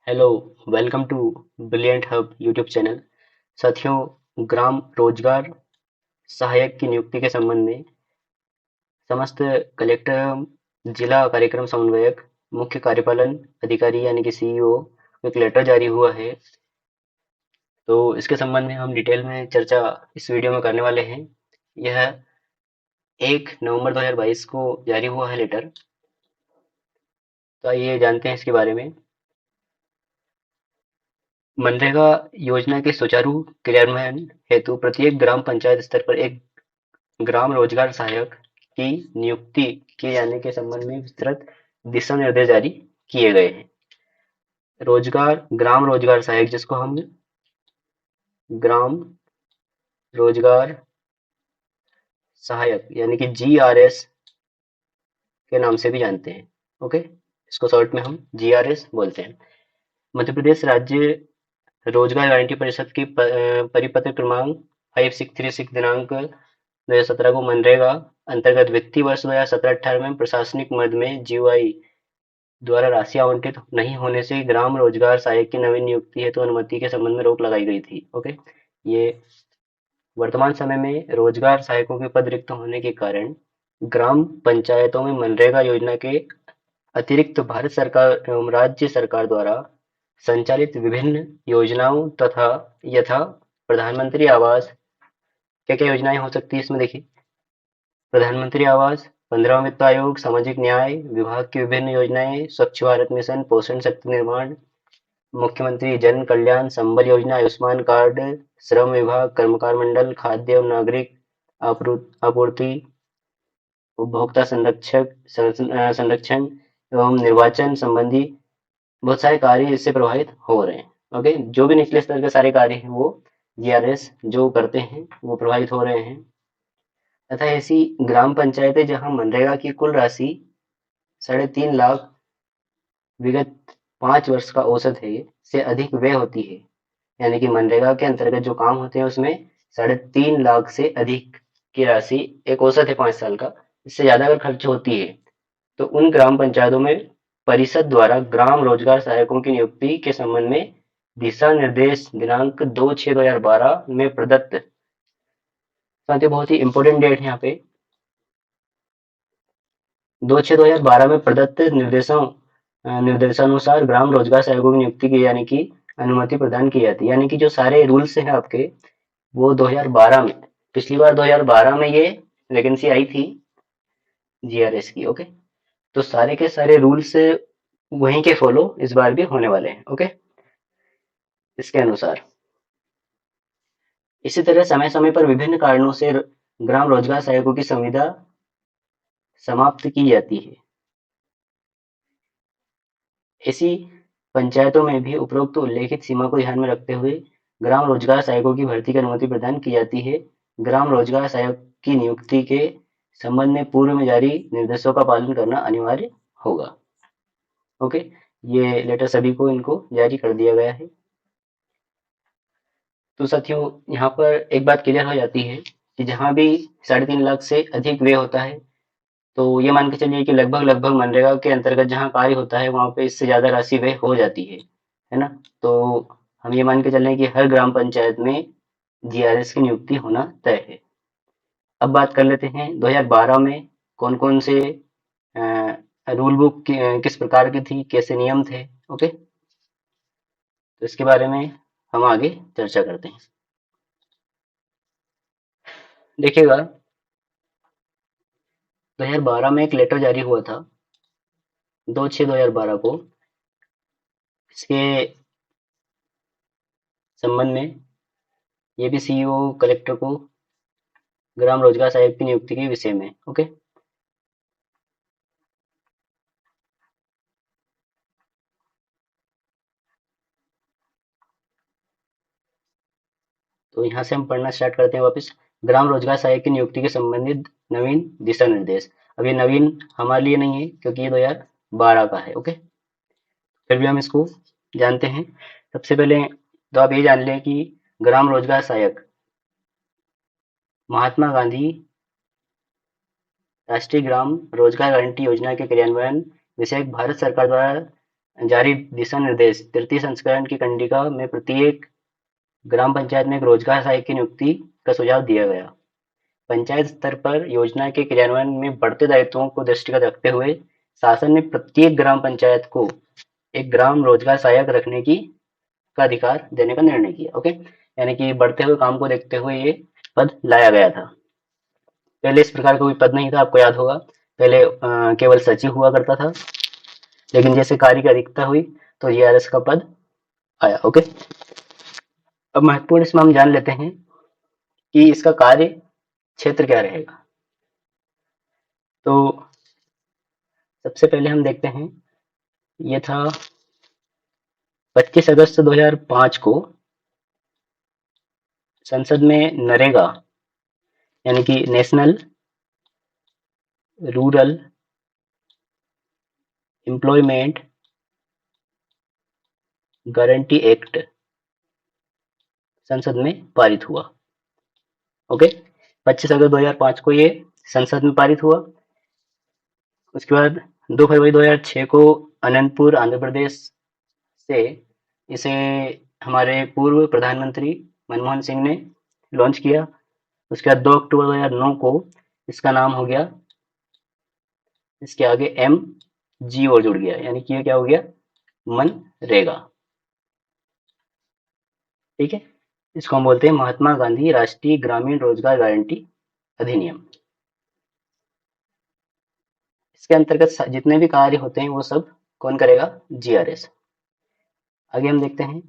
Hello, welcome to brilliant hub YouTube channel. साथियों, ग्राम रोजगार सहायक की नियुक्ति के संबंध में समस्त कलेक्टर एवं जिला कार्यक्रम समन्वयक, मुख्य कार्यपालन अधिकारी यानी कि सीईओ को एक लेटर जारी हुआ है। तो इसके संबंध में हम डिटेल में चर्चा इस वीडियो में करने वाले हैं। यह 1 नवंबर 2022 को जारी हुआ है लेटर। तो आइए जानते हैं इसके बारे में। मनरेगा योजना के सुचारू क्रियान्वयन हेतु प्रत्येक ग्राम पंचायत स्तर पर एक ग्राम रोजगार सहायक की नियुक्ति किए जाने के संबंध में विस्तृत दिशा निर्देश जारी किए गए हैं। ग्राम रोजगार सहायक, जिसको हम ग्राम रोजगार सहायक यानी कि GRS के नाम से भी जानते हैं। ओके, इसको शॉर्ट में हम GRS बोलते हैं। मध्य प्रदेश राज्य रोजगार गारंटी परिषद की परिपत्र क्रमांक 5636 दिनांक 2017 को मनरेगा अंतर्गत वित्तीय वर्ष 2017-18 में प्रशासनिक मद में जीओआई द्वारा राशि आवंटित नहीं होने से ग्राम रोजगार सहायक की नवीन नियुक्ति हेतु अनुमति के संबंध में रोक लगाई गई थी। ओके, ये वर्तमान समय में रोजगार सहायकों के पद रिक्त होने के कारण ग्राम पंचायतों में मनरेगा योजना के अतिरिक्त भारत सरकार एवं राज्य सरकार द्वारा संचालित विभिन्न योजनाओं तथा यथा प्रधानमंत्री आवास, क्या क्या योजनाएं हो सकती है इसमें देखिए। प्रधानमंत्री आवास, 15वां वित्त आयोग, सामाजिक न्याय विभाग की विभिन्न योजनाएं, स्वच्छ भारत मिशन, पोषण शक्ति निर्माण, मुख्यमंत्री जन कल्याण संबल योजना, आयुष्मान कार्ड, श्रम विभाग, कर्मकार मंडल, खाद्य एवं नागरिक आपूर्ति, उपभोक्ता संरक्षण एवं निर्वाचन संबंधी बहुत सारे कार्य इससे प्रभावित हो रहे हैं। ओके, जो भी निचले स्तर के सारे कार्य हैं वो GRS जो करते हैं वो प्रभावित हो रहे हैं। तथा ऐसी ग्राम पंचायतें जहां मनरेगा की कुल राशि 3.5 लाख विगत 5 वर्ष का औसत है से अधिक व्यय होती है, यानी कि मनरेगा के अंतर्गत जो काम होते हैं उसमें 3.5 लाख से अधिक की राशि एक औसत है 5 साल का, इससे ज्यादा अगर खर्च होती है तो उन ग्राम पंचायतों में परिषद द्वारा ग्राम रोजगार सहायकों की नियुक्ति के संबंध में दिशा निर्देश दिनांक 2/6/2012 में प्रदत्त, साथ ही बहुत ही इंपॉर्टेंट डेट है यहाँ पे, 2/6/2012 में प्रदत्त निर्देशानुसार ग्राम रोजगार सहायकों की नियुक्ति की यानी कि अनुमति प्रदान की जाती है। यानी कि जो सारे रूल्स हैं आपके वो 2012 में, पिछली बार 2012 में ये वैकेंसी आई थी GRS की। ओके, तो सारे के सारे रूल्स वहीं के फॉलो इस बार भी होने वाले हैं। ओके, इसके अनुसार इसी तरह समय समय पर विभिन्न कारणों से ग्राम रोजगार सहायकों की संविदा समाप्त की जाती है। ऐसी पंचायतों में भी उपरोक्त उल्लेखित सीमा को ध्यान में रखते हुए ग्राम रोजगार सहायकों की भर्ती की अनुमति प्रदान की जाती है। ग्राम रोजगार सहायक की नियुक्ति के संबंध में पूर्व में जारी निर्देशों का पालन करना अनिवार्य होगा। ओके, ये लेटर सभी को इनको जारी कर दिया गया है। तो साथियों, यहाँ पर एक बात क्लियर हो जाती है कि जहाँ भी 3.5 लाख से अधिक व्यय होता है तो ये मान के चलिए कि लगभग लगभग मनरेगा के अंतर्गत जहाँ कार्य होता है वहां पे इससे ज्यादा राशि व्यय हो जाती है ना। तो हम ये मान के चल रहे हैं कि हर ग्राम पंचायत में GRS की नियुक्ति होना तय है। अब बात कर लेते हैं 2012 में कौन कौन से रूल बुक किस प्रकार की थी, कैसे नियम थे। ओके, तो इसके बारे में हम आगे चर्चा करते हैं। देखिएगा, 2012 में एक लेटर जारी हुआ था 2/6/2012 को। इसके संबंध में ये भी सीईओ कलेक्टर को ग्राम रोजगार सहायक की नियुक्ति के विषय में। ओके, तो यहाँ से हम पढ़ना स्टार्ट करते हैं वापस। ग्राम रोजगार सहायक की नियुक्ति के संबंधित नवीन दिशा निर्देश। अब ये नवीन हमारे लिए नहीं है क्योंकि ये 2012 का है। ओके, फिर भी हम इसको जानते हैं। सबसे पहले तो आप ये जान लें कि ग्राम रोजगार सहायक महात्मा गांधी राष्ट्रीय ग्राम रोजगार गारंटी योजना के क्रियान्वयन विषयक भारत सरकार द्वारा जारी दिशा निर्देश तृतीय संस्करण की कंडिका में प्रत्येक ग्राम पंचायत में एक रोजगार सहायक की नियुक्ति का सुझाव दिया गया। पंचायत स्तर पर योजना के क्रियान्वयन में बढ़ते दायित्वों को दृष्टिगत रखते हुए शासन ने प्रत्येक ग्राम पंचायत को एक ग्राम रोजगार सहायक रखने की का अधिकार देने का निर्णय किया। ओके, यानी कि बढ़ते हुए काम को देखते हुए ये पद लाया गया था। पहले इस प्रकार का कोई पद नहीं था, आपको याद होगा। पहले केवल सचिव हुआ करता था, लेकिन जैसे कार्य की अधिकता हुई तो जीआरएस का पद आया। ओके, अब महत्वपूर्ण इसमें हम जान लेते हैं कि इसका कार्य क्षेत्र क्या रहेगा। तो सबसे पहले हम देखते हैं, ये था 25 अगस्त 2005 को संसद में नरेगा यानी कि national rural employment guarantee act संसद में पारित हुआ। ओके, 25 अगस्त 2005 को ये संसद में पारित हुआ। उसके बाद 2 फरवरी 2006 को अनंतपुर आंध्र प्रदेश से इसे हमारे पूर्व प्रधानमंत्री मनमोहन सिंह ने लॉन्च किया। उसके बाद 2 अक्टूबर 2009 को इसका नाम हो गया, इसके आगे एम जी और जुड़ गया, यानी कि ये क्या हो गया, मनरेगा। ठीक है, इसको हम बोलते हैं महात्मा गांधी राष्ट्रीय ग्रामीण रोजगार गारंटी अधिनियम। इसके अंतर्गत जितने भी कार्य होते हैं वो सब कौन करेगा, जीआरएस। आगे हम देखते हैं,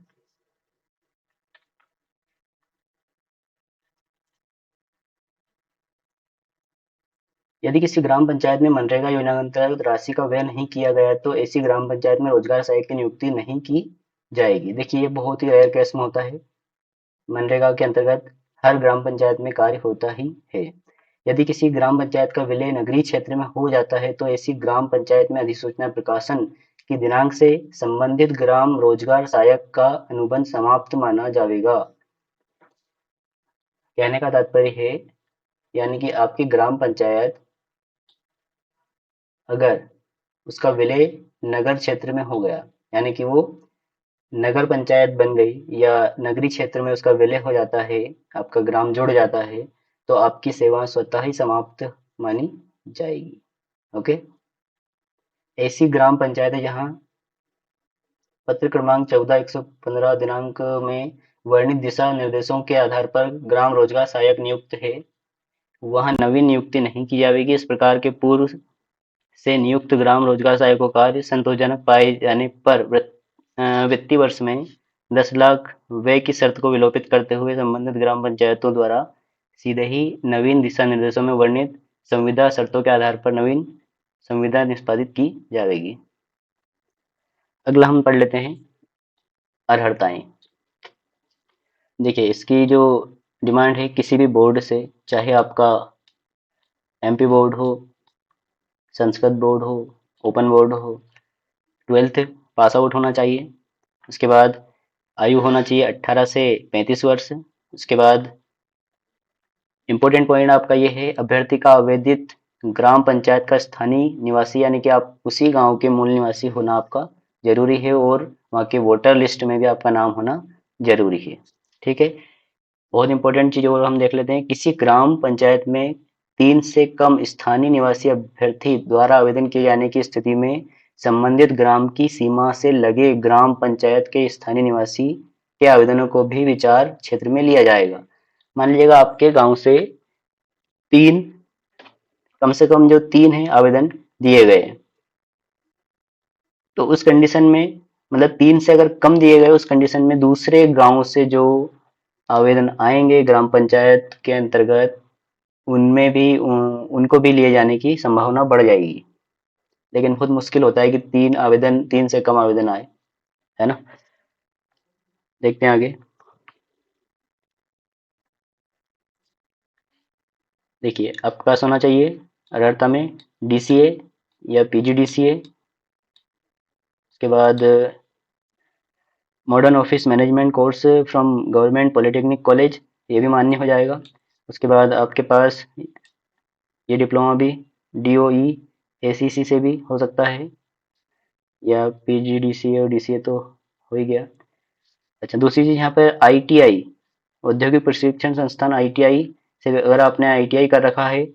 यदि किसी ग्राम पंचायत में मनरेगा योजना के अंतर्गत राशि का व्यय नहीं किया गया तो ऐसी ग्राम पंचायत में रोजगार सहायक की नियुक्ति नहीं की जाएगी। देखिए, ये बहुत ही रेयर केस में होता है। मनरेगा के अंतर्गत हर ग्राम पंचायत में कार्य होता ही है। यदि किसी ग्राम पंचायत का विलय नगरीय क्षेत्र में हो जाता है तो ऐसी ग्राम पंचायत में अधिसूचना प्रकाशन की दिनांक से संबंधित ग्राम रोजगार सहायक का अनुबंध समाप्त माना जाएगा। कहने का तात्पर्य है, यानी कि आपकी ग्राम पंचायत अगर उसका विलय नगर क्षेत्र में हो गया, यानी कि वो नगर पंचायत बन गई या नगरीय क्षेत्र में उसका विलय हो जाता है, आपका ग्राम जुड़ जाता है, तो आपकी सेवा स्वतः ही समाप्त मानी जाएगी। ओके, ऐसी ग्राम पंचायत है जहाँ पत्र क्रमांक 14/115 दिनांक में वर्णित दिशा निर्देशों के आधार पर ग्राम रोजगार सहायक नियुक्त है, वहाँ नवीन नियुक्ति नहीं की जाएगी। इस प्रकार के पूर्व से नियुक्त ग्राम रोजगार सहायक को कार्य संतोषजनक पाए जाने पर वित्तीय वर्ष में 10 लाख व्यय की शर्त को विलोपित करते हुए संबंधित ग्राम पंचायतों द्वारा सीधे ही नवीन दिशा निर्देशों में वर्णित संविदा शर्तों के आधार पर नवीन संविदा निष्पादित की जाएगी। अगला हम पढ़ लेते हैं अर्हताएं। देखिए, इसकी जो डिमांड है, किसी भी बोर्ड से, चाहे आपका एमपी बोर्ड हो, संस्कृत बोर्ड हो, ओपन बोर्ड हो, 12th पास आउट होना चाहिए। उसके बाद आयु होना चाहिए 18 से 35 वर्ष। उसके बाद इम्पोर्टेंट पॉइंट आपका ये है, अभ्यर्थी का आवेदित ग्राम पंचायत का स्थानीय निवासी, यानी कि आप उसी गांव के मूल निवासी होना आपका जरूरी है और वहाँ के वोटर लिस्ट में भी आपका नाम होना जरूरी है। ठीक है, बहुत इंपॉर्टेंट चीज और हम देख लेते हैं, किसी ग्राम पंचायत में 3 से कम स्थानीय निवासी अभ्यर्थी द्वारा आवेदन किए जाने की स्थिति में संबंधित ग्राम की सीमा से लगे ग्राम पंचायत के स्थानीय निवासी के आवेदनों को भी विचार क्षेत्र में लिया जाएगा। मान लीजिएगा आपके गांव से 3, कम से कम जो 3 है आवेदन दिए गए, तो उस कंडीशन में, मतलब 3 से अगर कम दिए गए, उस कंडीशन में दूसरे गांव से जो आवेदन आएंगे ग्राम पंचायत के अंतर्गत, उनमें भी उनको भी लिए जाने की संभावना बढ़ जाएगी। लेकिन बहुत मुश्किल होता है कि 3 से कम आवेदन आए, है ना। देखते हैं आगे। देखिए, आपके पास होना चाहिए अर्हता में डीसीए या पीजीडीसीए। उसके बाद modern office management course from government polytechnic college, ये भी मान्य हो जाएगा। उसके बाद आपके पास ये डिप्लोमा भी डीओई एसीसी से भी हो सकता है। या पीजीडीसीए और डीसीए तो हो ही गया। अच्छा, दूसरी चीज यहाँ पर आईटीआई, औद्योगिक प्रशिक्षण संस्थान आईटीआई से अगर आपने आईटीआई कर रखा है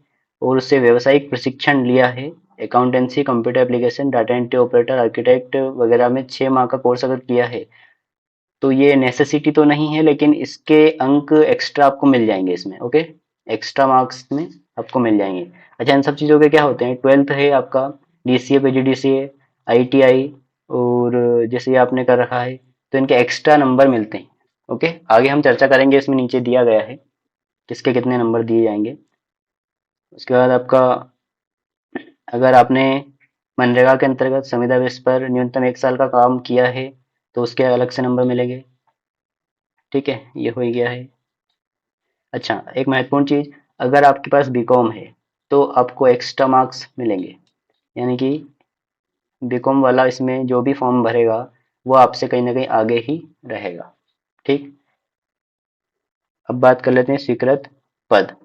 और उससे व्यावसायिक प्रशिक्षण लिया है, accountancy, computer application, data entry operator, architect वगैरह में 6 माह का कोर्स अगर किया है, तो ये नेसेसिटी तो नहीं है, लेकिन इसके अंक एक्स्ट्रा आपको मिल जाएंगे इसमें। ओके, एक्स्ट्रा मार्क्स में आपको मिल जाएंगे। अच्छा, इन सब चीज़ों के क्या होते हैं, 12th है आपका, डीसीए पीजीडीसीए, आईटीआई, और जैसे ये आपने कर रखा है, तो इनके एक्स्ट्रा नंबर मिलते हैं। ओके, आगे हम चर्चा करेंगे, इसमें नीचे दिया गया है किसके कितने नंबर दिए जाएंगे। उसके बाद आपका, अगर आपने मनरेगा के अंतर्गत संविदा बेस पर न्यूनतम 1 साल का काम किया है, तो उसके अलग से नंबर मिलेंगे। ठीक है, ये हो ही गया है। अच्छा, एक महत्वपूर्ण चीज, अगर आपके पास बीकॉम है तो आपको एक्स्ट्रा मार्क्स मिलेंगे, यानी कि बीकॉम वाला इसमें जो भी फॉर्म भरेगा वो आपसे कहीं ना कहीं आगे ही रहेगा। ठीक, अब बात कर लेते हैं स्वीकृत पद।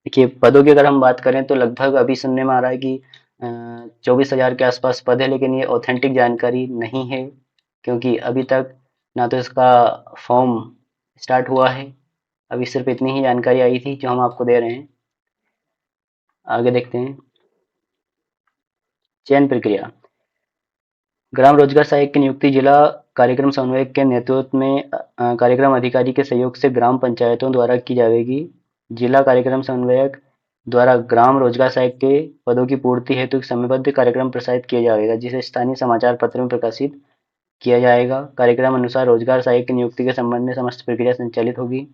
देखिए, पदों की अगर हम बात करें तो लगभग अभी सुनने में आ रहा है कि 24,000 के आसपास पद है, लेकिन ये ऑथेंटिक जानकारी नहीं है, क्योंकि अभी तक ना तो इसका फॉर्म स्टार्ट हुआ है। अभी सिर्फ इतनी ही जानकारी आई थी जो हम आपको दे रहे हैं। आगे देखते हैं, चयन प्रक्रिया। ग्राम रोजगार सहायक की नियुक्ति जिला कार्यक्रम समन्वयक के नेतृत्व में कार्यक्रम अधिकारी के सहयोग से ग्राम पंचायतों द्वारा की जाएगी। जिला कार्यक्रम समन्वयक द्वारा ग्राम रोजगार सहायक के पदों की पूर्ति हेतु एक समयबद्ध कार्यक्रम प्रसारित किया जाएगा, जिसे स्थानीय समाचार पत्र में प्रकाशित किया जाएगा। कार्यक्रम अनुसार रोजगार सहायक की नियुक्ति के संबंध में समस्त प्रक्रिया संचालित होगी।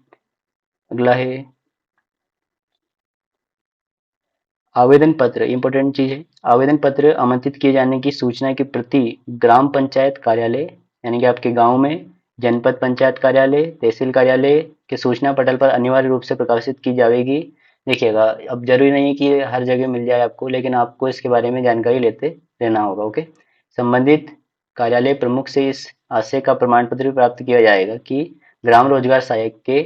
अगला है आवेदन पत्र, इंपॉर्टेंट चीज है। आवेदन पत्र आमंत्रित किए जाने की सूचना की प्रति ग्राम पंचायत कार्यालय, यानी कि आपके गांव में जनपद पंचायत कार्यालय, तहसील कार्यालय के सूचना पटल पर अनिवार्य रूप से प्रकाशित की जाएगी। देखिएगा, अब जरूरी नहीं है कि ये हर जगह मिल जाए आपको, लेकिन आपको इसके बारे में जानकारी लेते रहना होगा। ओके, संबंधित कार्यालय प्रमुख से इस आशय का प्रमाण पत्र भी प्राप्त किया जाएगा कि ग्राम रोजगार सहायक के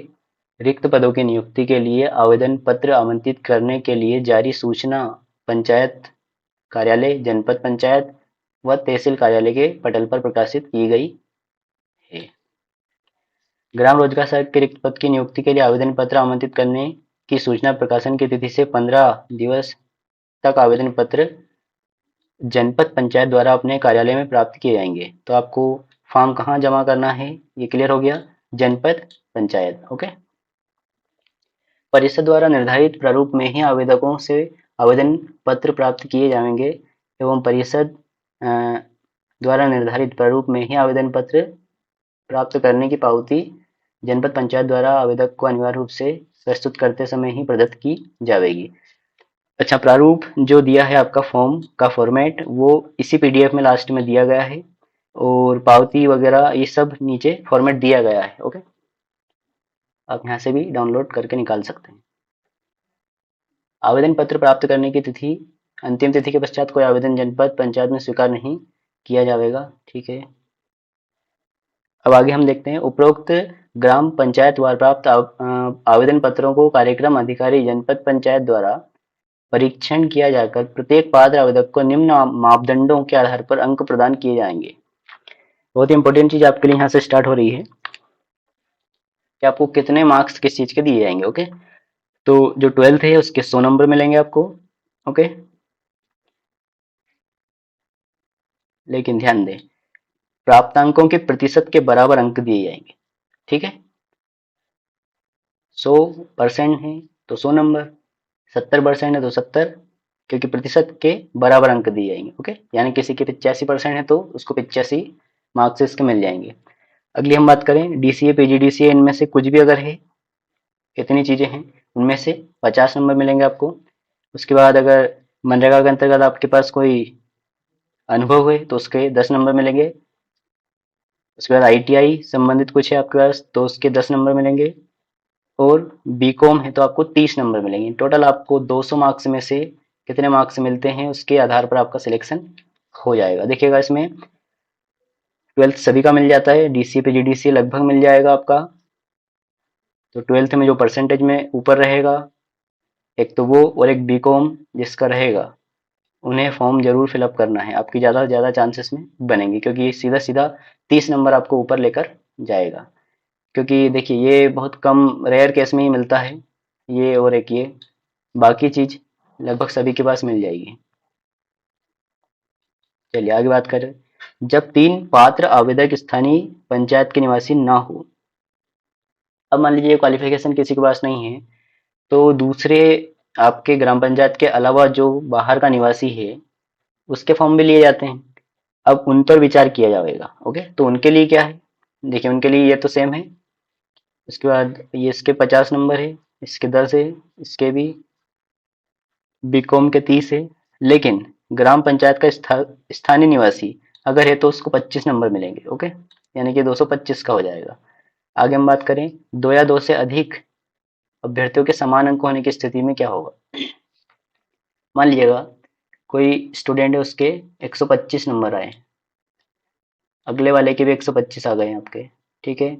रिक्त पदों की नियुक्ति के लिए आवेदन पत्र आमंत्रित करने के लिए जारी सूचना पंचायत कार्यालय, जनपद पंचायत व तहसील कार्यालय के पटल पर प्रकाशित की गई है। ग्राम रोजगार सहायक के रिक्त पद की नियुक्ति के लिए आवेदन पत्र आमंत्रित करने की सूचना प्रकाशन की तिथि से 15 दिवस तक आवेदन पत्र जनपद पंचायत द्वारा अपने कार्यालय में प्राप्त किए जाएंगे। तो आपको फॉर्म कहाँ जमा करना है, ये क्लियर हो गया, जनपद पंचायत। ओके, परिषद द्वारा निर्धारित प्रारूप में ही आवेदकों से आवेदन पत्र प्राप्त किए जाएंगे एवं परिषद द्वारा निर्धारित प्रारूप में ही आवेदन पत्र प्राप्त करने की पावती जनपद पंचायत द्वारा आवेदक को अनिवार्य रूप से प्रस्तुत करते समय ही प्रदत्त की जाएगी। अच्छा, प्रारूप जो दिया है आपका फॉर्म का फॉर्मेट, वो इसी पीडीएफ में लास्ट में दिया गया है, और पावती वगैरह ये सब नीचे फॉर्मेट दिया गया है। ओके, आप यहाँ से भी डाउनलोड करके निकाल सकते हैं। आवेदन पत्र प्राप्त करने की तिथि, अंतिम तिथि के पश्चात कोई आवेदन जनपद पंचायत में स्वीकार नहीं किया जाएगा। ठीक है, अब आगे हम देखते हैं, उपरोक्त ग्राम पंचायत द्वारा प्राप्त आवेदन पत्रों को कार्यक्रम अधिकारी जनपद पंचायत द्वारा परीक्षण किया जाकर प्रत्येक पात्र आवेदक को निम्न मापदंडों के आधार पर अंक प्रदान किए जाएंगे। बहुत ही इंपॉर्टेंट चीज आपके लिए यहाँ से स्टार्ट हो रही है कि आपको कितने मार्क्स किस चीज के दिए जाएंगे। ओके, तो जो 12th है उसके 100 नंबर मिलेंगे आपको। ओके, लेकिन ध्यान दें, प्राप्तांकों के प्रतिशत के बराबर अंक दिए जाएंगे। ठीक है, 100% है तो 100 नंबर, 70% है तो 70, क्योंकि प्रतिशत के बराबर अंक दिए जाएंगे। ओके, यानी किसी के 85% है तो उसको 85 मार्क्स इसके मिल जाएंगे। अगली हम बात करें डीसीए पीजीडीसीए, इनमें से कुछ भी अगर है, कितनी चीजें हैं, उनमें से 50 नंबर मिलेंगे आपको। उसके बाद अगर मनरेगा के अंतर्गत आपके पास कोई अनुभव है तो उसके 10 नंबर मिलेंगे। उसके बाद आईटीआई संबंधित कुछ है आपके पास तो उसके 10 नंबर मिलेंगे, और बीकॉम है तो आपको 30 नंबर मिलेंगे। टोटल आपको 200 मार्क्स में से कितने मार्क्स मिलते हैं उसके आधार पर आपका सिलेक्शन हो जाएगा। देखिएगा, इसमें 12th सभी का मिल जाता है, डीसी पे जीडीसी लगभग मिल जाएगा आपका। तो 12th में जो परसेंटेज में ऊपर रहेगा, एक तो वो, और एक बीकॉम जिसका रहेगा उन्हें फॉर्म जरूर फिलअप करना है, आपकी ज़्यादा से ज़्यादा चांसेस में बनेंगे, क्योंकि ये सीधा सीधा 30 नंबर आपको ऊपर लेकर जाएगा। क्योंकि देखिए ये बहुत कम रेयर केस में ही मिलता है, ये और एक ये, बाकी चीज़ लगभग सभी के पास मिल जाएगी। चलिए आगे बात करें। जब 3 पात्र आवेदक स्थानीय पंचायत के निवासी ना हो, अब मान लीजिए क्वालिफिकेशन किसी के पास नहीं है, तो दूसरे आपके ग्राम पंचायत के अलावा जो बाहर का निवासी है उसके फॉर्म भी लिए जाते हैं। अब उन पर विचार किया जाएगा। ओके, तो उनके लिए क्या है, देखिए उनके लिए ये तो सेम है। उसके बाद ये इसके 50 नंबर है, इसके 10 है, इसके भी बीकॉम के 30 है। लेकिन ग्राम पंचायत का स्थानीय निवासी अगर है तो उसको 25 नंबर मिलेंगे। ओके, यानी कि 225 का हो जाएगा। आगे हम बात करें, 2 या 2 से अधिक अभ्यर्थियों के समान अंक होने की स्थिति में क्या होगा। मान लीजिएगा कोई स्टूडेंट है, उसके 125 नंबर आए, अगले वाले के भी 125 आ गए आपके, ठीक है।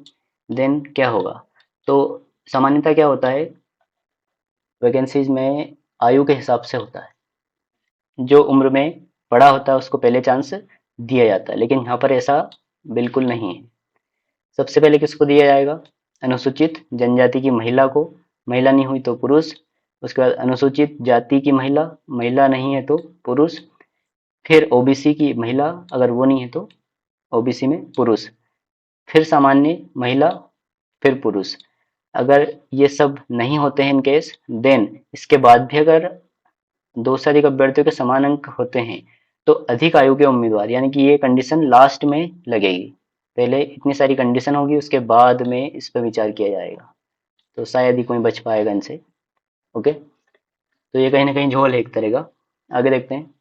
देन क्या होगा, तो सामान्यतः क्या होता है वैकेंसीज में, आयु के हिसाब से होता है। जो उम्र में बड़ा होता है उसको पहले चांस दिया जाता है, लेकिन यहाँ पर ऐसा बिल्कुल नहीं है। सबसे पहले किसको दिया जाएगा, अनुसूचित जनजाति की महिला को, महिला नहीं हुई तो पुरुष। उसके बाद अनुसूचित जाति की महिला, महिला नहीं है तो पुरुष। फिर ओबीसी की महिला, अगर वो नहीं है तो ओबीसी में पुरुष। फिर सामान्य महिला, फिर पुरुष। अगर ये सब नहीं होते हैं इन केस, देन इसके बाद भी अगर 2 से अधिक अभ्यर्थियों के समान अंक होते हैं तो अधिक आयु के उम्मीदवार, यानी कि ये कंडीशन लास्ट में लगेगी। पहले इतनी सारी कंडीशन होगी, उसके बाद में इस पर विचार किया जाएगा, तो शायद ही कोई बच पाएगा इनसे। ओके, तो ये कहीं ना कहीं झोल है एक तरह का। आगे देखते हैं।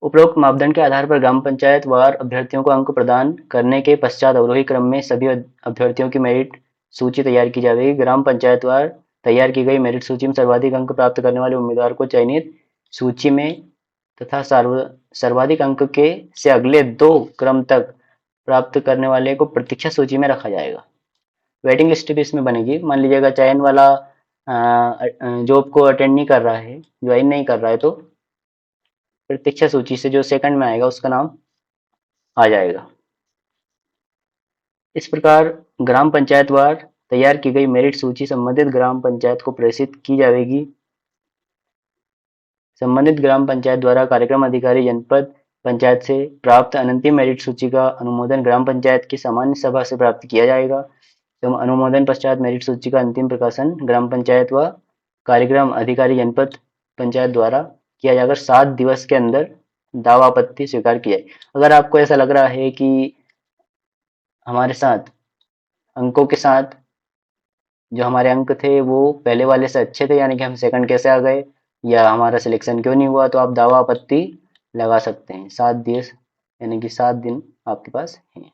उपरोक्त मापदंड के आधार पर ग्राम पंचायत वार अभ्यर्थियों को अंक प्रदान करने के पश्चात अवरोही क्रम में सभी अभ्यर्थियों की मेरिट सूची तैयार की जाएगी। ग्राम पंचायत वार तैयार की गई मेरिट सूची में सर्वाधिक अंक प्राप्त करने वाले उम्मीदवार को चयनित सूची में तथा सर्वाधिक अंक के से अगले 2 क्रम तक प्राप्त करने वाले को प्रतीक्षा सूची में रखा जाएगा। वेटिंग लिस्ट भी इसमें बनेगी। मान लीजिएगा चयन वाला जॉब को अटेंड नहीं कर रहा है, ज्वाइन नहीं कर रहा है, तो प्रतीक्षा सूची से जो सेकंड में आएगा उसका नाम आ जाएगा। इस प्रकार ग्राम पंचायत वार तैयार की गई मेरिट सूची संबंधित ग्राम पंचायत को प्रेषित की जाएगी। संबंधित ग्राम पंचायत द्वारा कार्यक्रम अधिकारी जनपद पंचायत से प्राप्त अंतिम मेरिट सूची का अनुमोदन ग्राम पंचायत की सामान्य सभा से प्राप्त किया जाएगा एवं अनुमोदन पश्चात मेरिट सूची का अंतिम प्रकाशन ग्राम पंचायत व कार्यक्रम अधिकारी जनपद पंचायत द्वारा किया जाकर 7 दिवस के अंदर दावा आपत्ति स्वीकार की जाए। अगर आपको ऐसा लग रहा है कि हमारे साथ अंकों के साथ जो हमारे अंक थे वो पहले वाले से अच्छे थे, यानी कि हम सेकंड कैसे आ गए या हमारा सिलेक्शन क्यों नहीं हुआ, तो आप दावा आपत्ति लगा सकते हैं। 7 दिवस यानी कि 7 दिन आपके पास हैं।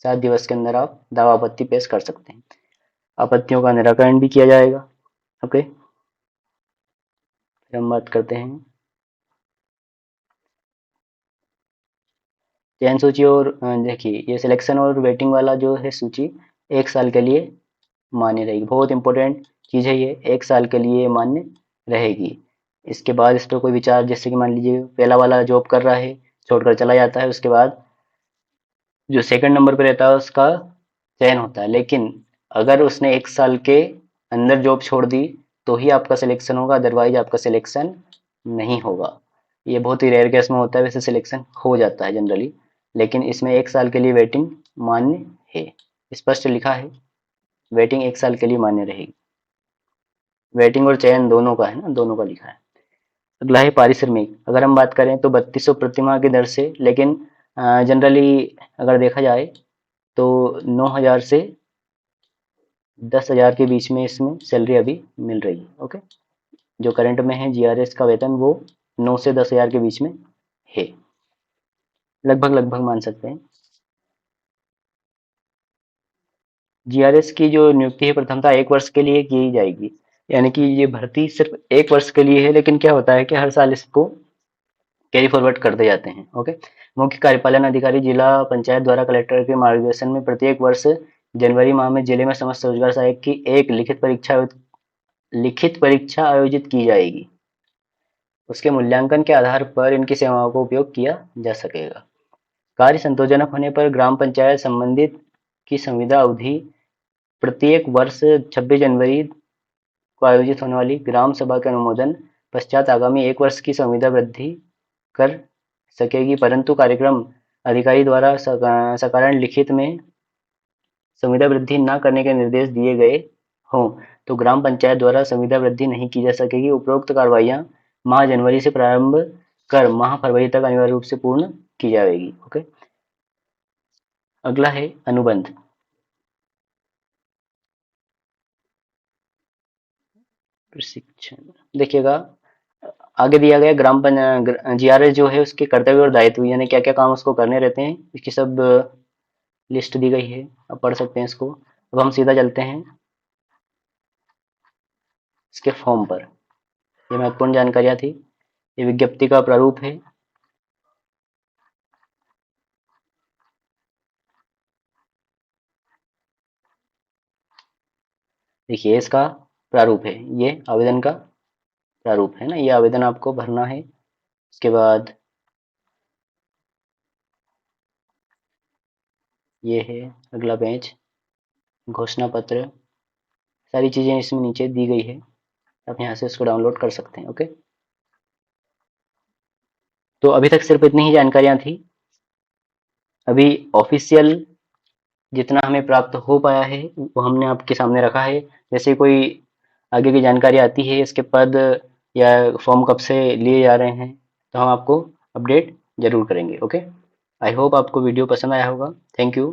7 दिवस के अंदर आप दावा आपत्ति पेश कर सकते हैं। आपत्तियों का निराकरण भी किया जाएगा। ओके, फिर हम बात करते हैं चयन सूची। और देखिए ये सिलेक्शन और वेटिंग वाला जो है सूची 1 साल के लिए मान्य रहेगी। बहुत इंपॉर्टेंट चीज़ है ये, 1 साल के लिए मान्य रहेगी। इसके बाद इस पर कोई विचार, जैसे कि मान लीजिए पहला वाला जॉब कर रहा है छोड़कर चला जाता है, उसके बाद जो सेकंड नंबर पे रहता है उसका चयन होता है। लेकिन अगर उसने 1 साल के अंदर जॉब छोड़ दी तो ही आपका सिलेक्शन होगा, अदरवाइज आपका सिलेक्शन नहीं होगा। ये बहुत ही रेयर केस में होता है, वैसे सिलेक्शन हो जाता है जनरली, लेकिन इसमें 1 साल के लिए वेटिंग मान्य है, स्पष्ट लिखा है। वेटिंग 1 साल के लिए मान्य रहेगी। वेटिंग और चयन दोनों का है ना, दोनों का लिखा है। अगला है पारिश्रमिक। अगर हम बात करें तो 3200 प्रतिमाह की दर से, लेकिन जनरली अगर देखा जाए तो 9,000 से 10,000 के बीच में इसमें सैलरी अभी मिल रही है। ओके, जो करंट में है जीआरएस का वेतन वो 9 से 10,000 के बीच में है, लगभग लगभग मान सकते हैं। जीआरएस की जो नियुक्ति है प्रथमतः 1 वर्ष के लिए की जाएगी, यानी कि ये भर्ती सिर्फ 1 वर्ष के लिए है, लेकिन क्या होता है कि हर साल इसको कैरी फॉरवर्ड करते जाते हैं। ओके, मुख्य कार्यपालन अधिकारी जिला पंचायत द्वारा कलेक्टर के मार्गदर्शन में प्रत्येक वर्ष जनवरी माह में जिले में समस्त रोजगार सहायक की एक लिखित परीक्षा आयोजित की जाएगी। उसके मूल्यांकन के आधार पर इनकी सेवाओं को उपयोग किया जा सकेगा। कार्य संतोषजनक होने पर ग्राम पंचायत संबंधित की संविदा अवधि प्रत्येक वर्ष 26 जनवरी को आयोजित होने वाली ग्राम सभा के अनुमोदन पश्चात आगामी 1 वर्ष की संविदा वृद्धि कर सकेगी, परंतु कार्यक्रम अधिकारी द्वारा सकारण लिखित में संविदा वृद्धि न करने के निर्देश दिए गए हों तो ग्राम पंचायत द्वारा संविदा वृद्धि नहीं की जा सकेगी। उपरोक्त कार्रवाइयाँ माह जनवरी से प्रारंभ कर माह फरवरी तक अनिवार्य रूप से पूर्ण की जाएगी। ओके, अगला है अनुबंध। प्रशिक्षण देखिएगा, आगे दिया गया ग्राम जीआरएस जो है उसके कर्तव्य और दायित्व यानी क्या क्या काम उसको करने रहते हैं, इसकी सब लिस्ट दी गई है, आप पढ़ सकते हैं इसको। अब हम सीधा चलते हैं इसके फॉर्म पर। ये महत्वपूर्ण जानकारियां थी। ये विज्ञप्ति का प्रारूप है। देखिए इसका प्रारूप है, ये आवेदन का प्रारूप है ना, ये आवेदन आपको भरना है। इसके बाद ये है अगला पेज, घोषणा पत्र, सारी चीजें इसमें नीचे दी गई है, आप यहाँ से इसको डाउनलोड कर सकते हैं। ओके, तो अभी तक सिर्फ इतनी ही जानकारियां थी। अभी ऑफिशियल जितना हमें प्राप्त हो पाया है वो हमने आपके सामने रखा है। जैसे कोई आगे की जानकारी आती है, इसके पद या फॉर्म कब से लिए जा रहे हैं, तो हम आपको अपडेट जरूर करेंगे। ओके, आई होप आपको वीडियो पसंद आया होगा। Thank you.